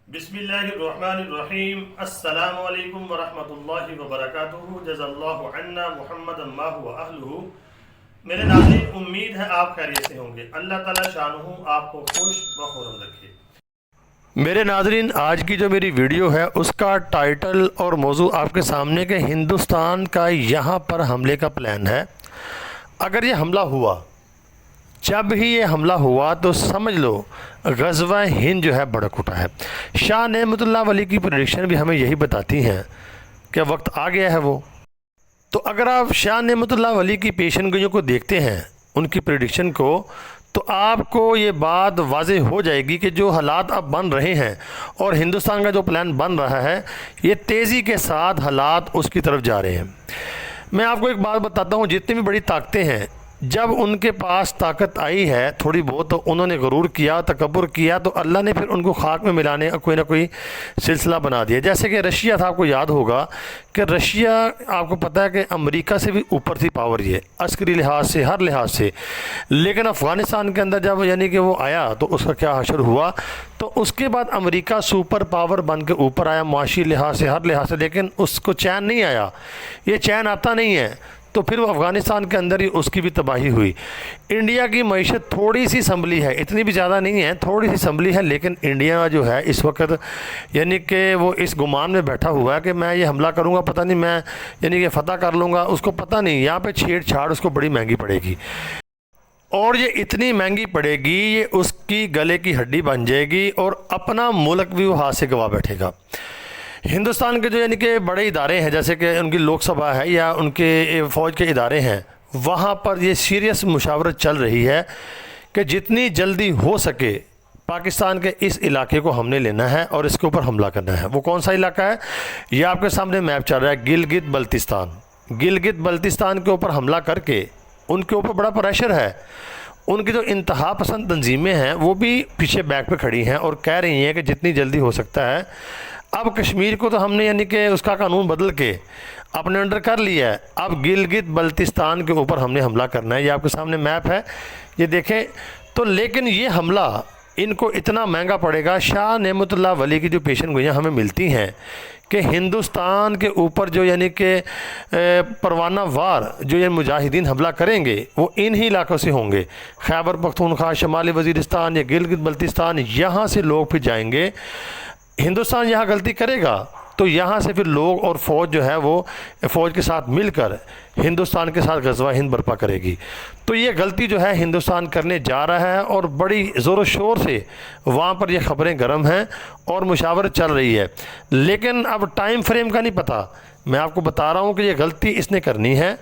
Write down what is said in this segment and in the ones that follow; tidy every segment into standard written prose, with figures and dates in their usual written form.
बिस्मिल्लाहिर्रहमानिर्रहीम। अस्सलामु अलैकुम वरहमतुल्लाहि वबरकातुहू। जज़ल्लाहु अन्ना मुहम्मदन मा हुवा अहलुहू। मेरे नाज़रीन, उम्मीद है आप खैरियत से होंगे। अल्लाह ताला शानुहु आपको खुश व खुर्रम रखे। मेरे नाज़रीन, आज की जो मेरी वीडियो है उसका टाइटल और मौजू आपके सामने के हिंदुस्तान का यहाँ पर हमले का प्लान है। अगर ये हमला हुआ, जब ही ये हमला हुआ तो समझ लो ग़ज़वा हिंद जो है भड़क उठा है। शाह नेमतुल्लाह वली की प्रेडिक्शन भी हमें यही बताती हैं कि वक्त आ गया है वो। तो अगर आप शाह नेमतुल्लाह वली की पेशन गोइयों को देखते हैं, उनकी प्रेडिक्शन को, तो आपको ये बात वाज़ेह हो जाएगी कि जो हालात अब बन रहे हैं और हिंदुस्तान का जो प्लान बन रहा है, ये तेज़ी के साथ हालात उसकी तरफ जा रहे हैं। मैं आपको एक बात बताता हूँ, जितनी भी बड़ी ताकतें हैं, जब उनके पास ताकत आई है थोड़ी बहुत, तो उन्होंने गरूर किया, तकब्बुर किया, तो अल्लाह ने फिर उनको खाक में मिलाने का कोई ना कोई सिलसिला बना दिया। जैसे कि रशिया था, आपको याद होगा कि रशिया, आपको पता है कि अमेरिका से भी ऊपर थी पावर, ये अस्करी लिहाज से, हर लिहाज से। लेकिन अफ़गानिस्तान के अंदर जब यानी कि वो आया तो उसका क्या हशर हुआ, तो उसके बाद अमेरिका सुपर पावर बन के ऊपर आया, माशी लिहाज से, हर लिहाज से। लेकिन उसको चैन नहीं आया, ये चैन आता नहीं है, तो फिर वो अफ़गानिस्तान के अंदर ही उसकी भी तबाही हुई। इंडिया की मईशत थोड़ी सी संभली है, इतनी भी ज़्यादा नहीं है, थोड़ी सी संभली है, लेकिन इंडिया जो है इस वक्त यानी कि वो इस गुमान में बैठा हुआ है कि मैं ये हमला करूँगा, पता नहीं मैं यानी कि फ़तह कर लूँगा। उसको पता नहीं यहाँ पे छेड़छाड़ उसको बड़ी महंगी पड़ेगी, और ये इतनी महंगी पड़ेगी, ये उसकी गले की हड्डी बन जाएगी, और अपना मुल्क भी वो हाथ से गवा बैठेगा। हिंदुस्तान के जो यानी कि बड़े इदारे हैं, जैसे कि उनकी लोकसभा है या उनके फ़ौज के इदारे हैं, वहाँ पर ये सीरियस मुशावरत चल रही है कि जितनी जल्दी हो सके पाकिस्तान के इस इलाके को हमने लेना है और इसके ऊपर हमला करना है। वो कौन सा इलाका है, ये आपके सामने मैप चल रहा है, गिलगित बल्तिस्तान। गिलगित बल्तिस्तान के ऊपर हमला करके उनके ऊपर बड़ा प्रेशर है। उनकी जो इंतहा पसंद तंजीमें हैं वो भी पीछे बैक पे खड़ी हैं और कह रही हैं कि जितनी जल्दी हो सकता है। अब कश्मीर को तो हमने यानी कि उसका कानून बदल के अपने अंडर कर लिया है, अब गिलगित बल्तिस्तान के ऊपर हमने हमला करना है। ये आपके सामने मैप है, ये देखें तो। लेकिन ये हमला इनको इतना महंगा पड़ेगा। शाह नेमतुल्लाह वली की जो पेशन गोइयाँ हमें मिलती हैं कि हिंदुस्तान के ऊपर जो यानी कि परवाना वार जो ये मुजाहिदीन हमला करेंगे वो इन्हीं इलाकों से होंगे। खैबर पख्तूनख्वा, शमाली वज़ीरिस्तान या गिलगित बल्तिस्तान, यहाँ से लोग फिर जाएंगे। हिंदुस्तान यहाँ गलती करेगा तो यहाँ से फिर लोग और फ़ौज जो है वो फ़ौज के साथ मिलकर हिंदुस्तान के साथ ग़ज़वा हिंद बर्पा करेगी। तो ये गलती जो है हिंदुस्तान करने जा रहा है, और बड़ी ज़ोर शोर से वहाँ पर ये ख़बरें गर्म हैं और मुशावरत चल रही है। लेकिन अब टाइम फ्रेम का नहीं पता। मैं आपको बता रहा हूँ कि ये गलती इसने करनी है,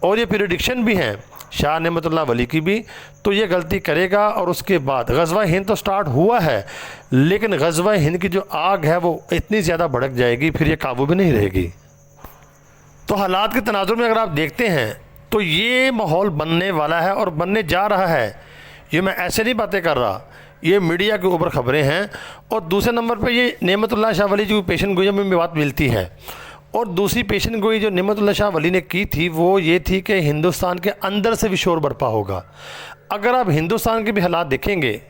और ये प्रेडिक्शन भी हैं शाह नेमतुल्लाह वली की भी, तो ये गलती करेगा। और उसके बाद ग़ज़वा हिंद तो स्टार्ट हुआ है, लेकिन ग़ज़वा हिंद की जो आग है वो इतनी ज़्यादा भड़क जाएगी, फिर ये काबू भी नहीं रहेगी। तो हालात के तनाजुर में अगर आप देखते हैं तो ये माहौल बनने वाला है और बनने जा रहा है। ये मैं ऐसे नहीं बातें कर रहा, ये मीडिया के ऊपर ख़बरें हैं। और दूसरे नंबर पर ये नेमतुल्लाह शाह वली जो पेशन गोइयों में बात मिलती है, और दूसरी पेशन गोई जो नेमतुल्लाह शाह वली ने की थी वो ये थी कि हिंदुस्तान के अंदर से भी शोर बर्पा होगा। अगर आप हिंदुस्तान के भी हालात देखेंगे,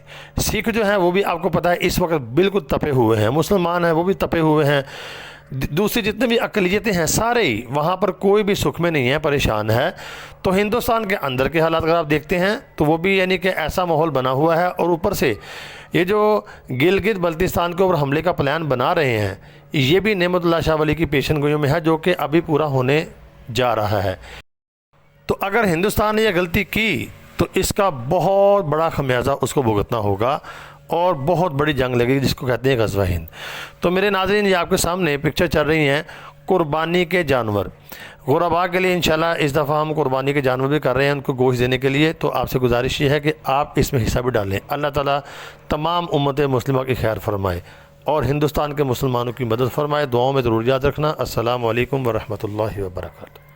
सिख जो हैं वो भी आपको पता है इस वक्त बिल्कुल तपे हुए हैं, मुसलमान हैं वो भी तपे हुए हैं, दूसरी जितने भी अक़लियतें हैं सारे ही, वहाँ पर कोई भी सुख में नहीं है, परेशान है। तो हिंदुस्तान के अंदर के हालात अगर आप देखते हैं तो वो भी यानी कि ऐसा माहौल बना हुआ है। और ऊपर से ये जो गिलगित बल्तिस्तान के ऊपर हमले का प्लान बना रहे हैं, ये भी नेमतुल्लाह शाह वली की पेशन गोइयों में है, जो कि अभी पूरा होने जा रहा है। तो अगर हिंदुस्तान ने यह गलती की तो इसका बहुत बड़ा खमियाजा उसको भुगतना होगा और बहुत बड़ी जंग लगेगी, जिसको कहते हैं ग़ज़वा हिंद। तो मेरे नाज़रीन, ये आपके सामने पिक्चर चल रही हैं कुर्बानी के जानवर। गुरबा के लिए इंशाल्लाह इस दफ़ा हम कुर्बानी के जानवर भी कर रहे हैं, उनको गोश्त देने के लिए। तो आपसे गुजारिश ये है कि आप इसमें हिस्सा भी डालें। अल्लाह ताला तमाम उम्मत मुस्लिमा की खैर फरमाए और हिंदुस्तान के मुसलमानों की मदद फरमाए। दुआओं में ज़रूर याद रखना। अस्सलामु अलैकुम वरहमतुल्लाहि वबरकातुहू।